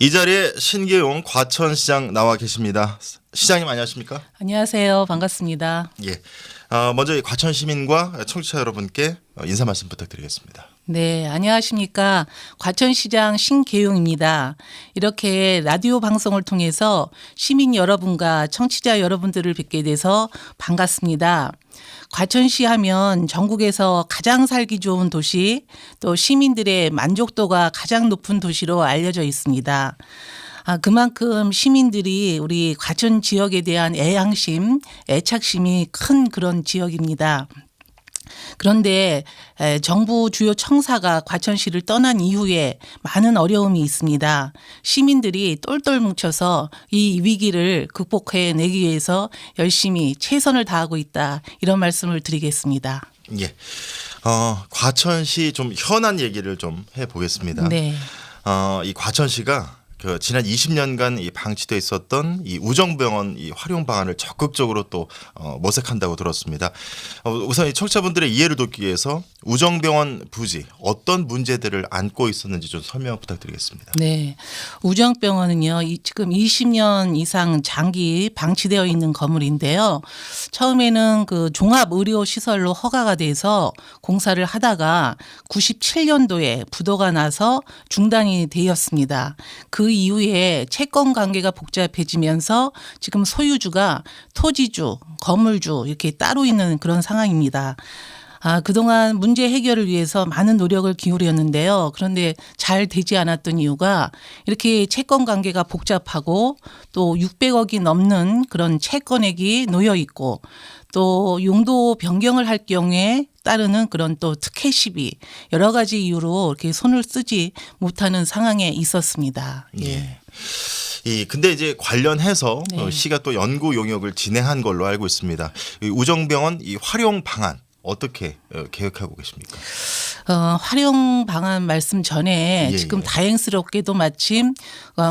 이 자리에 신계용 과천시장 나와 계십니다. 시장님 안녕하십니까? 안녕하세요. 반갑습니다. 예. 먼저 이 과천 시민과 청취자 여러분께 인사 말씀 부탁드리겠습니다. 네, 안녕하십니까. 과천시장 신계용입니다. 이렇게 라디오 방송을 통해서 시민 여러분과 청취자 여러분들을 뵙게 돼서 반갑습니다. 과천시 하면 전국에서 가장 살기 좋은 도시, 또 시민들의 만족도가 가장 높은 도시로 알려져 있습니다. 그만큼 시민들이 우리 과천 지역에 대한 애향심, 애착심이 큰 그런 지역입니다. 그런데 정부 주요 청사가 과천시를 떠난 이후에 많은 어려움이 있습니다. 시민들이 똘똘 뭉쳐서 이 위기를 극복해내기 위해서 열심히 최선을 다하고 있다. 이런 말씀을 드리겠습니다. 예. 과천시 좀 현안 얘기를 좀 해보겠습니다. 네. 이 과천시가 지난 20년간 이 방치돼 있었던 이 우정병원 이 활용 방안을 적극적으로 또 모색한다고 들었습니다. 우선 이 청취자분들의 이해를 돕기 위해서 우정병원 부지 어떤 문제들을 안고 있었는지 좀 설명 부탁드리겠습니다. 네. 우정병원은요, 지금 20년 이상 장기 방치되어 있는 건물인데요. 처음에는 그 종합의료시설로 허가가 돼서 공사를 하다가 97년도에 부도가 나서 중단이 되었습니다. 그 이후에 채권 관계가 복잡해지면서 지금 소유주가 토지주, 건물주 이렇게 따로 있는 그런 상황입니다. 그동안 문제 해결을 위해서 많은 노력을 기울였는데요. 그런데 잘 되지 않았던 이유가 이렇게 채권 관계가 복잡하고 또 600억이 넘는 그런 채권액이 놓여 있고 또 용도 변경을 할 경우에 따르는 그런 또 특혜 시비 여러 가지 이유로 이렇게 손을 쓰지 못하는 상황에 있었습니다. 예. 근데 이제 관련해서 네. 시가 또 연구 용역을 진행한 걸로 알고 있습니다. 이 우정병원 이 활용 방안 어떻게 계획하고 계십니까? 활용 방안 말씀 전에 예, 지금 예. 다행스럽게도 마침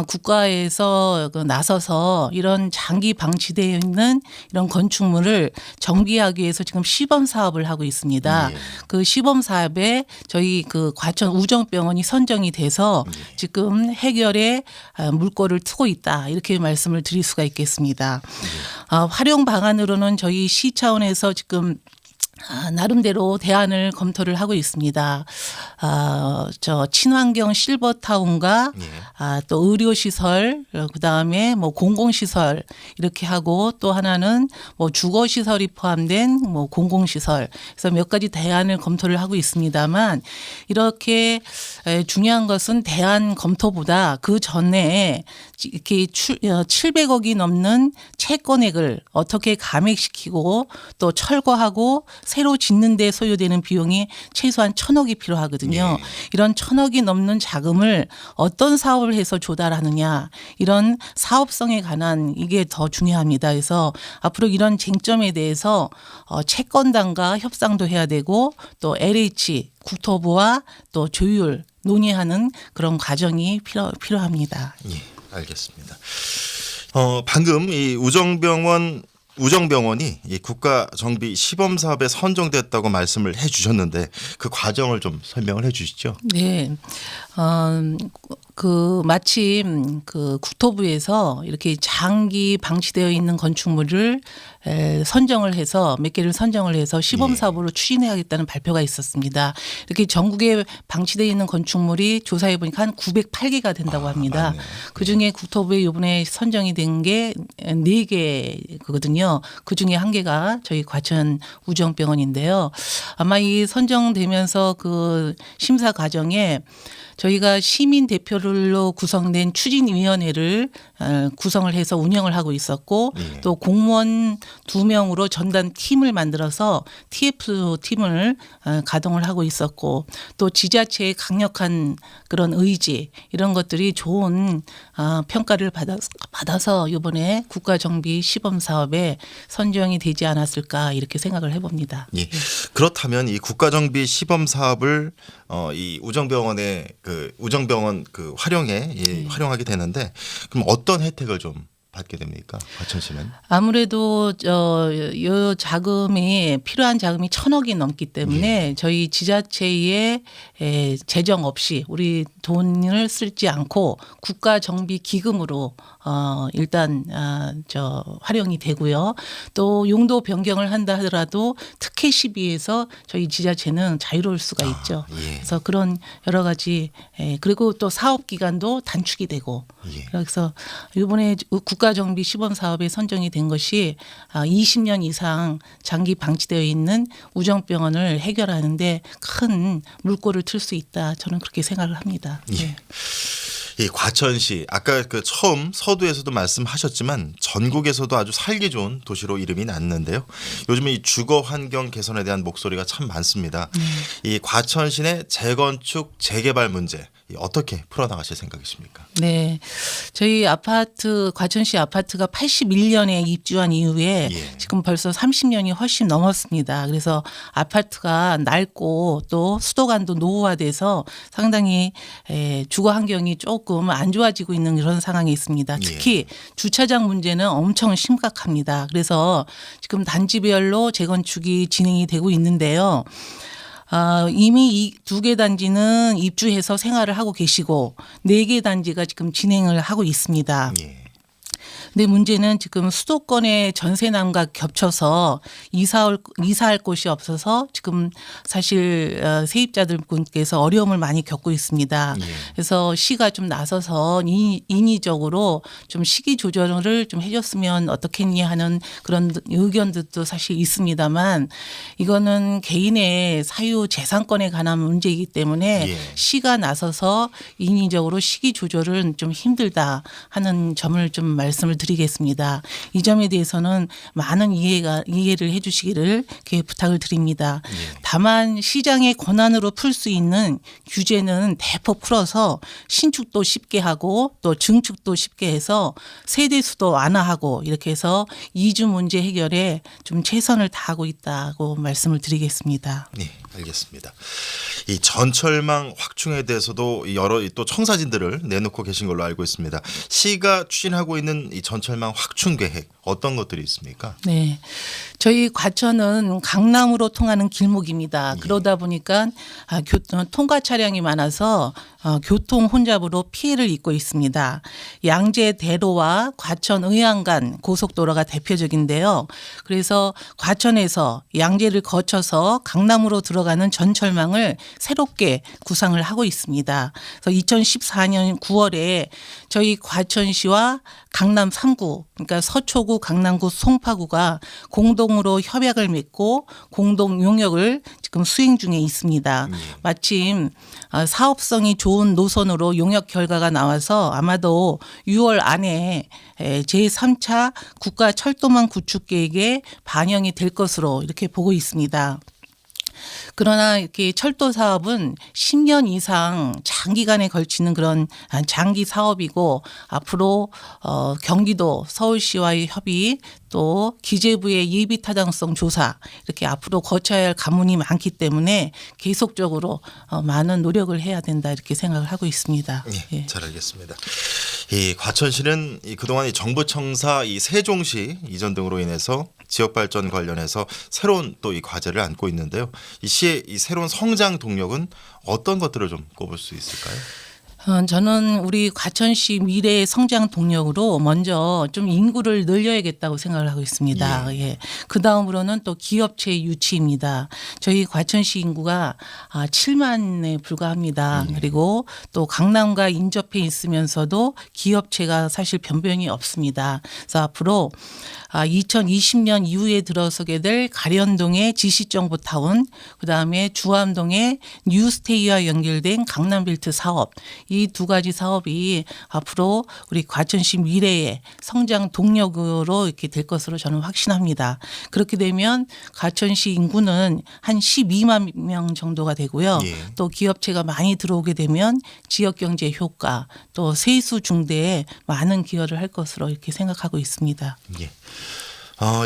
국가에서 나서서 이런 장기 방치되어 있는 이런 건축물을 정비하기 위해서 지금 시범 사업을 하고 있습니다. 예. 그 시범 사업에 저희 그 과천 우정병원이 선정이 돼서 지금 해결에 물꼬를 트고 있다. 이렇게 말씀을 드릴 수가 있겠습니다. 활용 방안으로는 저희 시 차원에서 지금 나름대로 대안을 검토를 하고 있습니다. 저 친환경 실버타운과 또 의료시설, 그다음에 뭐 공공시설 이렇게 하고 또 하나는 뭐 주거시설이 포함된 뭐 공공시설. 그래서 몇 가지 대안을 검토를 하고 있습니다만 이렇게 중요한 것은 대안 검토보다 그 전에 이렇게 700억이 넘는 채권액을 어떻게 감액시키고 또 철거하고 새로 짓는 데 소요되는 비용이 최소한 1,000억이 필요하거든요. 네. 이런 1,000억이 넘는 자금을 어떤 사업을 해서 조달하느냐 이런 사업성에 관한 이게 더 중요합니다. 그래서 앞으로 이런 쟁점에 대해서 채권단과 협상도 해야 되고 또 LH 국토부와 또 조율 논의하는 그런 과정이 필요합니다. 예, 알겠습니다. 방금 이 우정병원이 이 국가정비 시범 사업에 선정됐다고 말씀을 해주셨는데 그 과정을 좀 설명을 해주시죠. 네, 마침 그 국토부에서 이렇게 장기 방치되어 있는 건축물을 선정을 해서 몇 개를 선정을 해서 시범 사업으로 추진해야겠다는 발표가 있었습니다. 이렇게 전국에 방치되어 있는 건축물이 조사해 보니까 한 908개가 된다고 합니다. 그 중에 국토부에 이번에 선정이 된 게 4개거든요. 그 중에 1개가 저희 과천 우정병원인데요. 아마 이 선정되면서 그 심사 과정에 저희가 시민 대표로 구성된 추진위원회를 구성을 해서 운영을 하고 있었고 또 공무원 2명으로 전담 팀을 만들어서 TF 팀을 가동을 하고 있었고 또 지자체의 강력한 그런 의지 이런 것들이 좋은 평가를 받아서 이번에 국가정비 시범 사업에 선정이 되지 않았을까 이렇게 생각을 해봅니다. 예. 그렇다면 이 국가정비 시범 사업을 이 우정병원 그 활용하게 되는데 그럼 어떤 혜택을 좀 받게 됩니까? 과천시는? 아무래도 이 자금이 필요한 자금이 1,000억이 넘기 때문에 저희 지자체의 재정 없이 우리 돈을 쓰지 않고 국가 정비 기금으로 일단 활용이 되고요. 또 용도 변경을 한다 하더라도 특혜 시비에서 저희 지자체는 자유로울 수가 있죠. 예. 그래서 그런 여러 가지 그리고 또 사업 기간도 단축이 되고 예. 그래서 이번에 국가 정비 시범 사업에 선정이 된 것이 20년 이상 장기 방치되어 있는 우정병원을 해결하는데 큰 물꼬를 틀 수 있다. 저는 그렇게 생각을 합니다. 예. 네. 이 과천시 아까 그 처음 서두에서도 말씀하셨지만 전국에서도 아주 살기 좋은 도시로 이름이 났는데요. 요즘에 이 주거 환경 개선에 대한 목소리가 참 많습니다. 이 과천시 내 재건축 재개발 문제 어떻게 풀어나가실 생각이십니까? 네. 저희 아파트 과천시 아파트가 81년에 입주한 이후에 예. 지금 벌써 30년이 훨씬 넘었습니다. 그래서 아파트가 낡고 또 수도관도 노후화돼서 상당히 주거 환경이 조금 안 좋아지고 있는 그런 상황이 있습니다. 특히 주차장 문제는 엄청 심각합니다. 그래서 지금 단지별로 재건축이 진행이 되고 있는데요. 이미 이 2개 단지는 입주해서 생활을 하고 계시고 4개 단지가 지금 진행을 하고 있습니다. 예. 근데 문제는 지금 수도권의 전세난과 겹쳐서 이사할 곳이 없어서 지금 사실 세입자들분께서 어려움을 많이 겪고 있습니다. 예. 그래서 시가 좀 나서서 인위적으로 좀 시기 조절을 좀 해줬으면 어떻겠니 하는 그런 의견들도 사실 있습니다만 이거는 개인의 사유 재산권에 관한 문제이기 때문에 예. 시가 나서서 인위적으로 시기 조절은 좀 힘들다 하는 점을 좀 말씀을 드리겠습니다. 이 점에 대해서는 많은 이해를 해 주시기를 이렇게 부탁을 드립니다. 다만 시장의 권한으로 풀 수 있는 규제는 대폭 풀어서 신축도 쉽게 하고 또 증축도 쉽게 해서 세대 수도 완화하고 이렇게 해서 이주 문제 해결에 좀 최선을 다하고 있다고 말씀을 드리겠습니다. 네, 알겠습니다. 이 전철망 확충에 대해서도 여러 또 청사진들을 내놓고 계신 걸로 알고 있습니다. 시가 추진하고 있는 이 전철망 확충 계획 어떤 것들이 있습니까? 네. 저희 과천은 강남으로 통하는 길목입니다. 그러다 보니까 통과 차량이 많아서 교통 혼잡으로 피해를 입고 있습니다. 양재 대로와 과천 의왕 간 고속도로가 대표적인데요. 그래서 과천에서 양재를 거쳐서 강남으로 들어가는 전철망을 새롭게 구상을 하고 있습니다. 그래서 2014년 9월에 저희 과천시와 강남 3구 그러니까 서초구, 강남구, 송파구가 공동으로 협약을 맺고 공동 용역을 지금 수행 중에 있습니다. 마침 사업성이 좋은 노선으로 용역 결과가 나와서 아마도 6월 안에 제3차 국가 철도망 구축 계획에 반영이 될 것으로 이렇게 보고 있습니다. 그러나 이렇게 철도 사업은 10년 이상 장기간에 걸치는 그런 장기 사업이고 앞으로 경기도 서울시와의 협의 또 기재부의 예비 타당성 조사 이렇게 앞으로 거쳐야 할 관문이 많기 때문에 계속적으로 많은 노력을 해야 된다 이렇게 생각을 하고 있습니다. 예, 잘 알겠습니다. 이 과천시는 그동안 이 정부 청사 이 세종시 이전 등으로 인해서 지역 발전 관련해서 새로운 또 이 과제를 안고 있는데요. 이 시의 이 새로운 성장 동력은 어떤 것들을 좀 꼽을 수 있을까요? 저는 우리 과천시 미래의 성장 동력으로 먼저 좀 인구를 늘려야겠다고 생각을 하고 있습니다. 예. 그 다음으로는 또 기업체 유치입니다. 저희 과천시 인구가 7만에 불과합니다. 그리고 또 강남과 인접해 있으면서도 기업체가 사실 변변이 없습니다. 그래서 앞으로 2020년 이후에 들어서게 될 가련동의 지식정보타운, 그다음에 주암동의 뉴스테이와 연결된 강남빌트 사업, 이 두 가지 사업이 앞으로 우리 과천시 미래의 성장 동력으로 이렇게 될 것으로 저는 확신합니다. 그렇게 되면 과천시 인구는 한 12만 명 정도가 되고요. 예. 또 기업체가 많이 들어오게 되면 지역경제 효과, 또 세수 중대에 많은 기여를 할 것으로 이렇게 생각하고 있습니다. 예.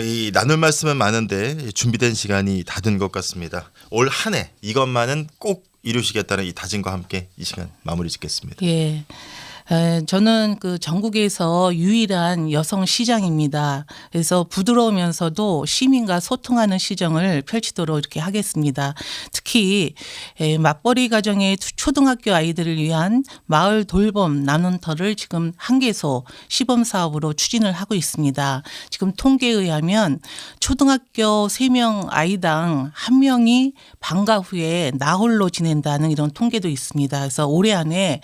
이 나눌 말씀은 많은데 준비된 시간이 다 된 것 같습니다. 올 한 해 이것만은 꼭 이루시겠다는 이 다짐과 함께 이 시간 마무리 짓겠습니다. 예. 저는 그 전국에서 유일한 여성 시장입니다. 그래서 부드러우면서도 시민과 소통하는 시정을 펼치도록 이렇게 하겠습니다. 특히 맞벌이 가정의 초등학교 아이들을 위한 마을 돌봄 나눔터를 지금 한 개소 시범 사업으로 추진을 하고 있습니다. 지금 통계에 의하면 초등학교 3명 아이당 1명이 방과 후에 나홀로 지낸다는 이런 통계도 있습니다. 그래서 올해 안에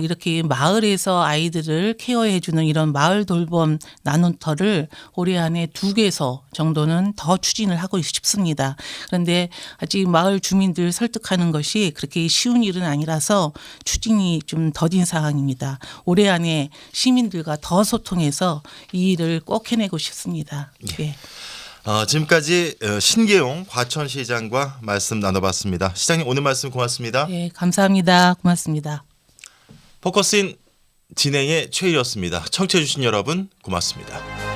이렇게 마을에서 아이들을 케어해주는 이런 마을 돌봄 나눔터를 올해 안에 2개소 정도는 더 추진을 하고 싶습니다. 그런데 아직 마을 주민들 설득하는 것이 그렇게 쉬운 일은 아니라서 추진이 좀 더딘 상황입니다. 올해 안에 시민들과 더 소통해서 이 일을 꼭 해내고 싶습니다. 네. 지금까지 신계용 과천시장과 말씀 나눠봤습니다. 시장님 오늘 말씀 고맙습니다. 네, 감사합니다. 고맙습니다. 포커스인 진행의 최일이었습니다. 청취해주신 여러분 고맙습니다.